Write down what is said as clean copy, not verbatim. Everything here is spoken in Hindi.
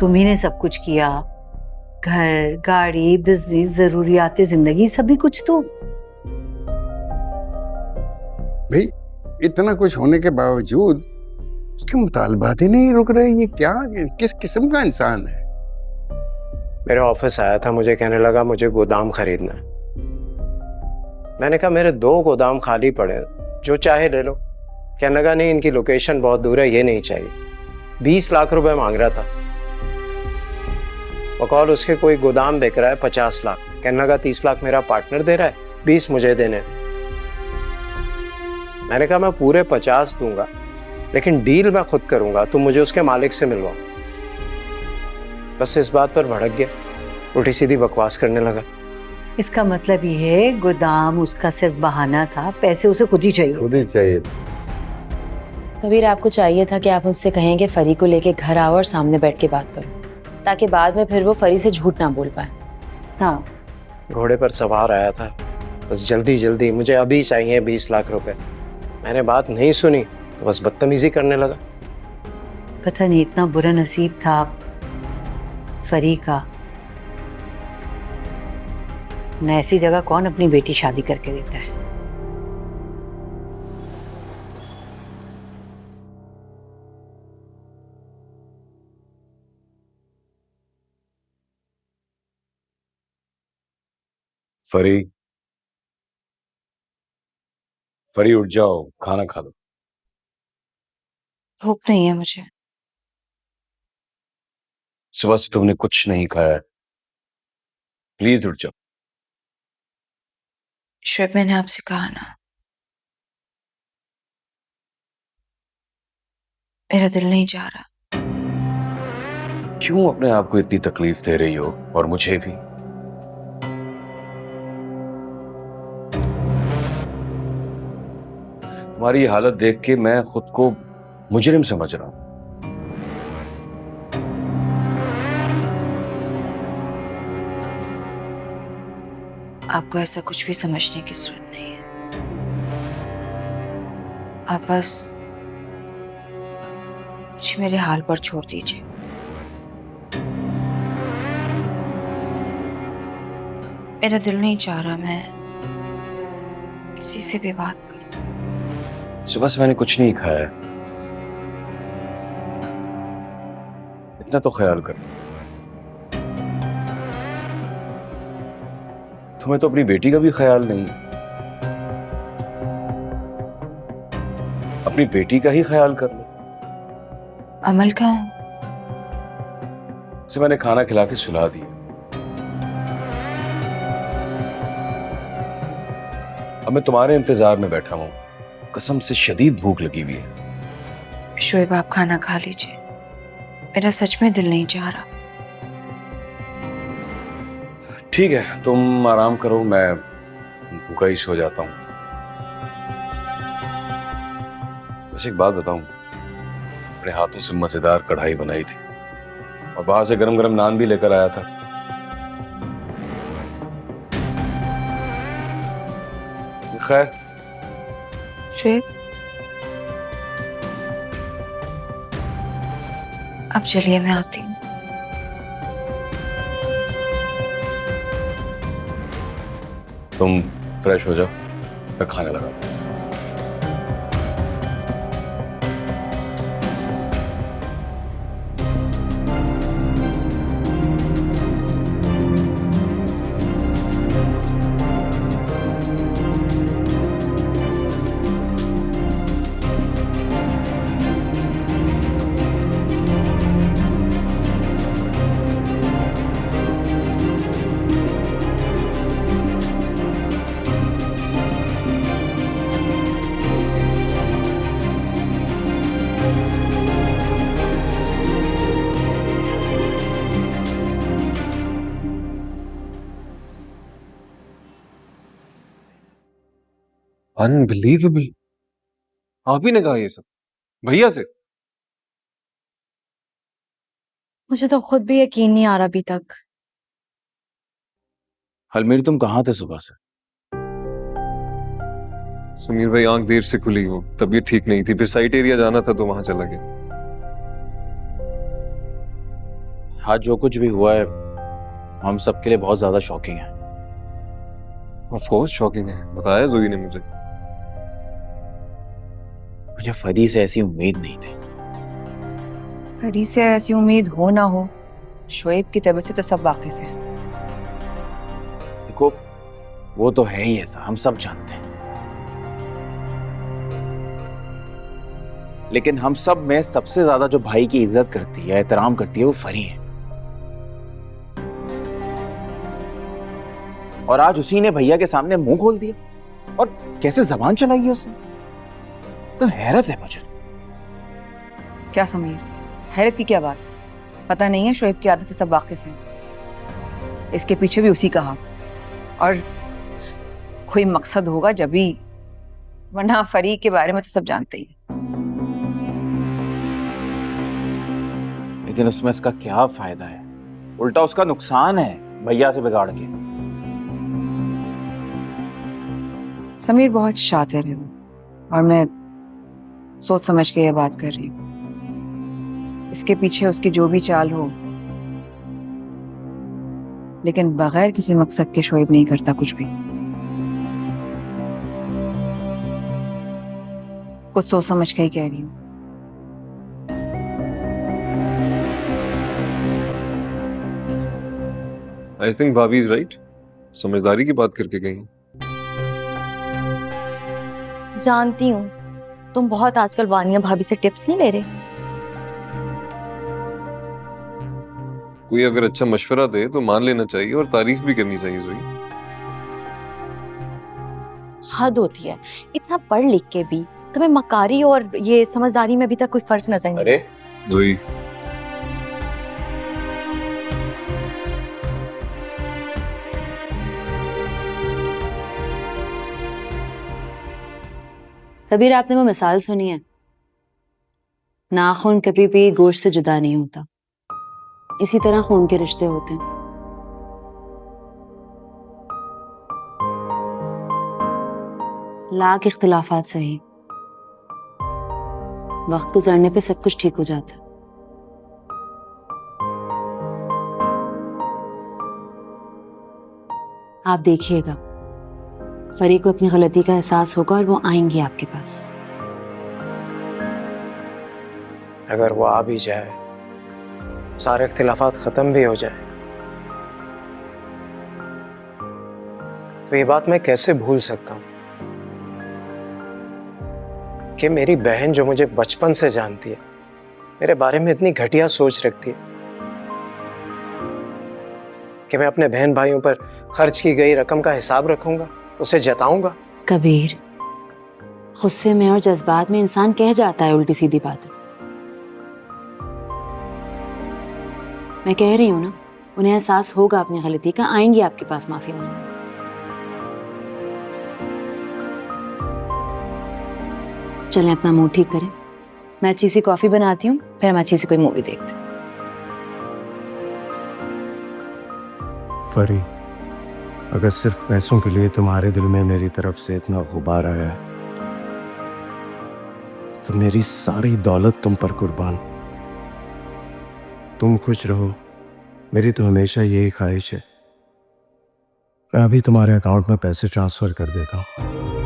तुम्ही ने सब कुछ किया, घर, गाड़ी, बिजनेस, जरूरियातें जिंदगी, सभी कुछ तो। भाई इतना कुछ होने के बावजूद उसके मुतालबात ही नहीं रुक रहे। ये क्या, किस किस्म का इंसान है? मेरे ऑफिस आया था, मुझे कहने लगा मुझे गोदाम खरीदना है। मैंने कहा मेरे 2 गोदाम खाली पड़े हैं, जो चाहे ले लो। कहने लगा नहीं, इनकी लोकेशन बहुत दूर है, ये नहीं चाहिए। 20 लाख रुपए मांग रहा था। बकौल उसके कोई गोदाम बेच रहा है 50 लाख। कहने लगा 30 लाख मेरा पार्टनर दे रहा है, 20 मुझे देने। मैंने कहा मैं पूरे 50 दूंगा, लेकिन डील मैं खुद करूंगा, तुम मुझे उसके मालिक से मिलवाओ। बस इस बात पर भड़क गया, उल्टी सीधी बकवास करने लगा। इसका मतलब ये है गोदाम उसका सिर्फ बहाना था, पैसे उसे खुद ही चाहिए। खुद ही चाहिए। कबीर, आपको चाहिए था कि आप मुझसे कहें कि फरी को लेके घर आओ और सामने बैठ के बात करो, ताकि बाद में फिर वो फरी से झूठ ना बोल पाए। हाँ, घोड़े पर सवार आया था, बस जल्दी जल्दी मुझे अभी चाहिए 20 लाख रुपए। मैंने बात नहीं सुनी तो बस बदतमीजी करने लगा। पता नहीं इतना बुरा नसीब था फरी का। न ऐसी जगह कौन अपनी बेटी शादी करके देता है। फरी, फरी उठ जाओ, खाना खा लो। भूख नहीं है मुझे। सुबह से तुमने कुछ नहीं खाया है, प्लीज उठ जाओ। शोएब, मैंने आपसे कहा ना, मेरा दिल नहीं चाह रहा। क्यों अपने आप को इतनी तकलीफ दे रही हो, और मुझे भी? तुम्हारी हालत देख के मैं खुद को मुजरिम समझ रहा हूं। आपको ऐसा कुछ भी समझने की जरूरत नहीं है। आप बस मुझे मेरे हाल पर छोड़ दीजिए। मेरा दिल नहीं चाह रहा मैं किसी से भी बात करूं। सुबह से मैंने कुछ नहीं खाया है, इतना तो ख्याल कर। तुम्हें तो अपनी बेटी का भी ख्याल नहीं। अपनी बेटी का ही ख्याल कर लो। अमल कहाँ है? उसे मैंने खाना खिला के सुला दिया। अब मैं तुम्हारे इंतजार में बैठा हूं, कसम से शदीद भूख लगी हुई है। शोएब, आप खाना खा लीजिए, मेरा सच में दिल नहीं चाह रहा। ठीक है, तुम आराम करो, मैं भूखा ही सो जाता हूं। बस एक बात बताऊं, अपने हाथों से मजेदार कढ़ाई बनाई थी और बाहर से गरम गरम नान भी लेकर आया था। खैर, शोएब, अब चलिए मैं आती हूँ। तुम फ्रेश हो जाओ, मैं खाने लगा। अनबिलीवेबल, आप ही ने कहा ये सब भैया से? मुझे तो खुद भी यकीन नहीं आ रहा अभी तक। हलमीर, तुम कहाँ थे सुबह से? समीर भाई, आंख देर से खुली, हो तबीयत ठीक नहीं थी, फिर साइट एरिया जाना था तो वहां चला गया। हाँ, जो कुछ भी हुआ है हम सबके लिए बहुत ज्यादा शॉकिंग है। ऑफ कोर्स शॉकिंग है, बताया जोई ने मुझे। मुझे फरी से ऐसी उम्मीद नहीं थी। फरी से ऐसी उम्मीद हो ना हो, शोएब की तबीयत से तो सब वाकिफ हैं। देखो, वो तो है ही ऐसा, हम सब जानते हैं। लेकिन हम सब में सबसे ज्यादा जो भाई की इज्जत करती है, एहतराम करती है, वो फरी है। और आज उसी ने भैया के सामने मुंह खोल दिया और कैसे जबान चलाई है उसने, तो हैरत है मुझे। क्या समीर, हैरत की क्या बात? पता नहीं है शोएब की आदत से सब वाकिफ हैं। इसके पीछे भी उसी का हाथ, और कोई मकसद होगा जब भी, वरना फरी के बारे में तो सब जानते ही हैं। लेकिन उसमें इसका क्या फायदा है? उल्टा उसका नुकसान है भैया से बिगाड़ के। समीर बहुत शातिर है वो, और मैं सोच समझ के ये बात कर रही हूँ। इसके पीछे उसकी जो भी चाल हो, लेकिन बगैर किसी मकसद के शोएब नहीं करता कुछ भी। कुछ सोच समझ के ही कह रही हूँ। आई थिंक भाभी इज राइट, समझदारी की बात करके गई। जानती हूँ तुम बहुत आजकल वानिया भाभी से टिप्स नहीं ले रहे। कोई अगर अच्छा मशवरा दे तो मान लेना चाहिए और तारीफ भी करनी चाहिए जोई। हद होती है, इतना पढ़ लिख के भी तुम्हें मकारी और ये समझदारी में अभी तक कोई फर्क नजर नहीं। अरे जोई, कबीर, आपने वो मिसाल सुनी है, नाखून कभी भी गोश्त से जुदा नहीं होता। इसी तरह खून के रिश्ते होते हैं। लाख इख्तिलाफात सही, वक्त गुजरने पे सब कुछ ठीक हो जाता है। आप देखिएगा, फरी को अपनी गलती का एहसास होगा और वो आएंगी आपके पास। अगर वो आ भी जाए, सारे इख्तिलाफात खत्म भी हो जाए, तो ये बात मैं कैसे भूल सकता हूं कि मेरी बहन जो मुझे बचपन से जानती है, मेरे बारे में इतनी घटिया सोच रखती है कि मैं अपने बहन भाइयों पर खर्च की गई रकम का हिसाब रखूंगा, उसे जताऊंगा। कबीर, गुस्से में और जज्बात में इंसान कह जाता है उल्टी सीधी बातें। मैं कह रही हूं ना, उन्हें एहसास होगा अपनी गलती का, आएंगी आपके पास माफी मांगने। चलें अपना मूड ठीक करें, मैं अच्छी सी कॉफी बनाती हूँ, फिर हम अच्छी सी कोई मूवी देखते हैं। फरी, अगर सिर्फ पैसों के लिए तुम्हारे दिल में मेरी तरफ से इतना गुबार आया है, तो मेरी सारी दौलत तुम पर कुर्बान। तुम खुश रहो, मेरी तो हमेशा यही ख्वाहिश है। मैं अभी तुम्हारे अकाउंट में पैसे ट्रांसफर कर देता हूँ।